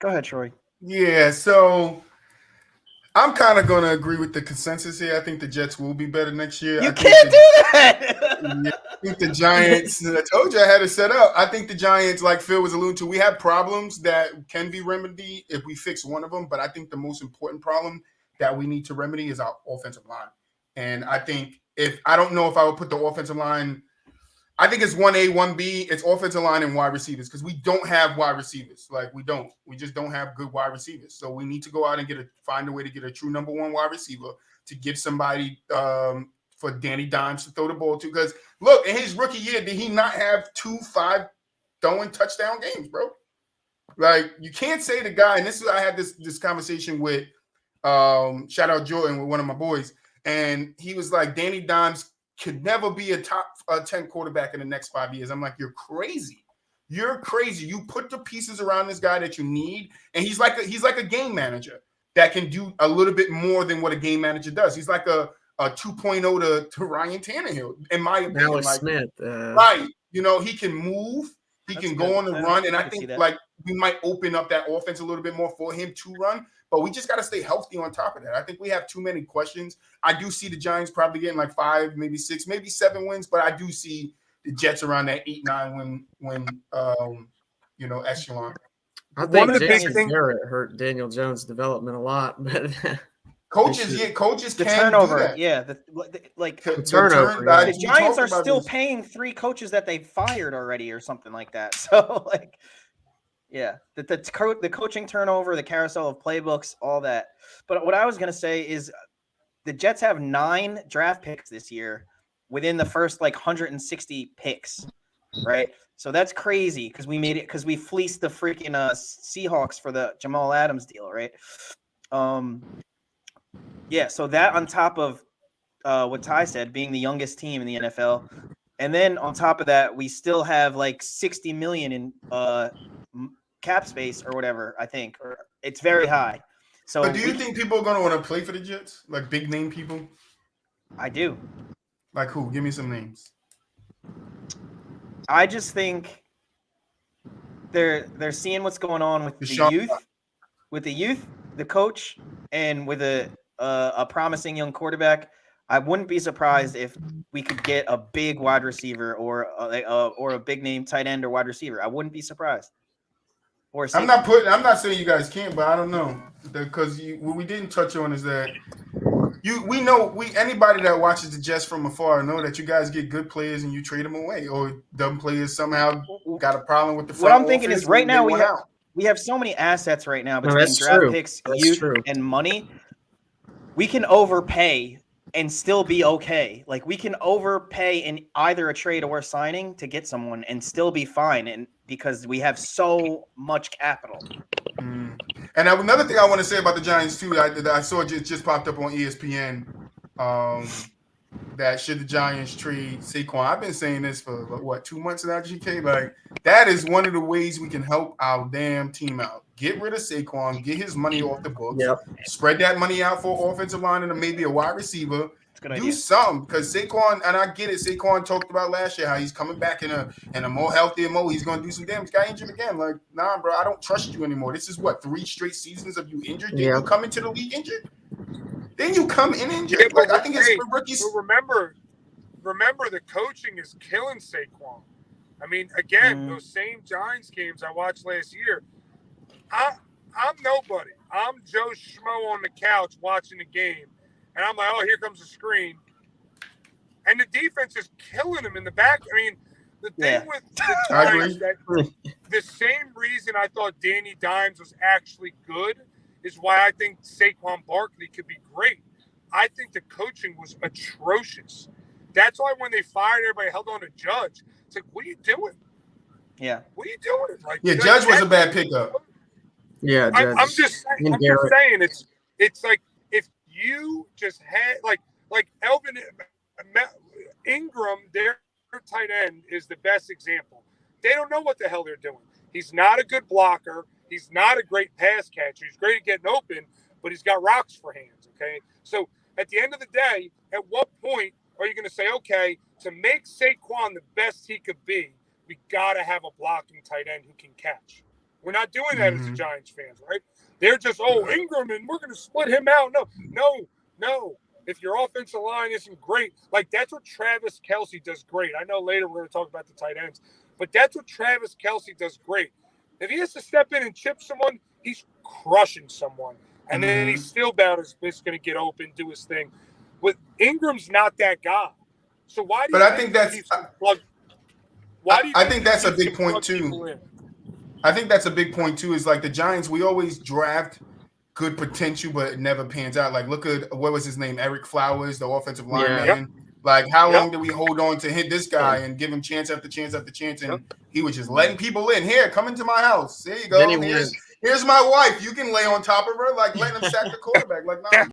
Go ahead, Troy. Yeah, so I'm kind of going to agree with the consensus here. I think the Jets will be better next year. You can't do that. Yeah, I think the Giants. I told you I had it set up. I think the Giants, like Phil was alluding to, we have problems that can be remedied if we fix one of them. But I think the most important problem that we need to remedy is our offensive line. And I think if I don't know if I would put the offensive line. I think it's 1A, 1B. It's offensive line and wide receivers because we don't have wide receivers. Like we don't. We just don't have good wide receivers. So we need to go out and find a way to get a true number one wide receiver to give somebody for Danny Dimes to throw the ball to. Because look, in his rookie year, did he not have 2-5 throwing touchdown games, bro? Like you can't say the guy. And this is I had this conversation with shout out Jordan with one of my boys, and he was like, Danny Dimes could never be a top 10 quarterback in the next 5 years. I'm like, you're crazy. You're crazy. You put the pieces around this guy that you need, and he's like a game manager that can do a little bit more than what a game manager does. He's like a 2.0 to Ryan Tannehill, in my opinion. Alex like, Smith. Right. You know, he can move. He can go on the run. And I think, like, we might open up that offense a little bit more for him to run. But we just got to stay healthy on top of that. I think we have too many questions. I do see the Giants probably getting like 5, maybe 6, maybe 7 wins. But I do see the Jets around that 8-9 win echelon. I think Jason Garrett hurt Daniel Jones' development a lot. But coaches the can turnover. Do that. Yeah, the turnover. The Giants are still paying 3 coaches that they fired already or something like that. So, like, yeah, the coaching turnover, the carousel of playbooks, all that. But what I was going to say is the Jets have 9 draft picks this year within the first, 160 picks, right? So that's crazy because we fleeced the freaking Seahawks for the Jamal Adams deal, right? Yeah, so that on top of what Ty said, being the youngest team in the NFL, and then on top of that, we still have like $60 million in cap space or whatever. I think, or it's very high. So, but do you think people are going to want to play for the Jets, like big name people? I do. Like who? Give me some names. I just think they're seeing what's going on with the youth, the coach, and with a promising young quarterback. I wouldn't be surprised if we could get a big wide receiver or a big name tight end or wide receiver. I wouldn't be surprised. Or I'm not saying you guys can't, but I don't know because what we didn't touch on is that anybody that watches the Jets from afar know that you guys get good players and you trade them away, or dumb players somehow got a problem with the front. What I'm thinking is right now we have so many assets right now between draft picks, youth, and money. We can overpay and still be okay. Like we can overpay in either a trade or a signing to get someone and still be fine, and because we have so much capital. And another thing I want to say about the Giants too, I saw it just popped up on ESPN. That should the Giants trade Saquon? I've been saying this for 2 months now, GK. Like that is one of the ways we can help our damn team out. Get rid of Saquon, get his money off the books, spread that money out for offensive line and maybe a wide receiver. Do something because Saquon, and I get it. Saquon talked about last year how he's coming back in a more healthier mode. He's going to do some damage. Got injured again. Like, nah, bro, I don't trust you anymore. This is 3 straight seasons of you injured. Did you come into the league injured? Then you come in injured. Yeah, I think it's for rookies. But remember, the coaching is killing Saquon. I mean, again, those same Giants games I watched last year. I'm nobody. I'm Joe Schmo on the couch watching the game. And I'm like, oh, here comes the screen. And the defense is killing him in the back. I mean, the thing with the Giants, the same reason I thought Danny Dimes was actually good is why I think Saquon Barkley could be great. I think the coaching was atrocious. That's why when they fired everybody, held on to Judge. It's like, what are you doing? Yeah. What are you doing? Like, Judge was a bad pickup. Yeah, Judge. I'm just saying it's like if you just had like Elvin Ingram, their tight end is the best example. They don't know what the hell they're doing. He's not a good blocker. He's not a great pass catcher. He's great at getting open, but he's got rocks for hands, okay? So at the end of the day, at what point are you going to say, okay, to make Saquon the best he could be, we got to have a blocking tight end who can catch? We're not doing that as the Giants fans, right? They're just, Ingram, and we're going to split him out. No. If your offensive line isn't great, like that's what Travis Kelce does great. I know later we're going to talk about the tight ends, but that's what Travis Kelce does great. If he has to step in and chip someone, he's crushing someone. And then he's still bound his fist going to get open, do his thing. But Ingram's not that guy. So why do you I think that's I think that's a big point too. I think that's a big point too. Is like the Giants, we always draft good potential, but it never pans out. Like, look at what was his name, Eric Flowers, the offensive lineman. Yeah. Like, how long did we hold on to hit this guy and give him chance after chance after chance? And he was just letting people in. Here, come into my house. There you go. Here's my wife. You can lay on top of her. Like, letting him sack the quarterback. Like, no.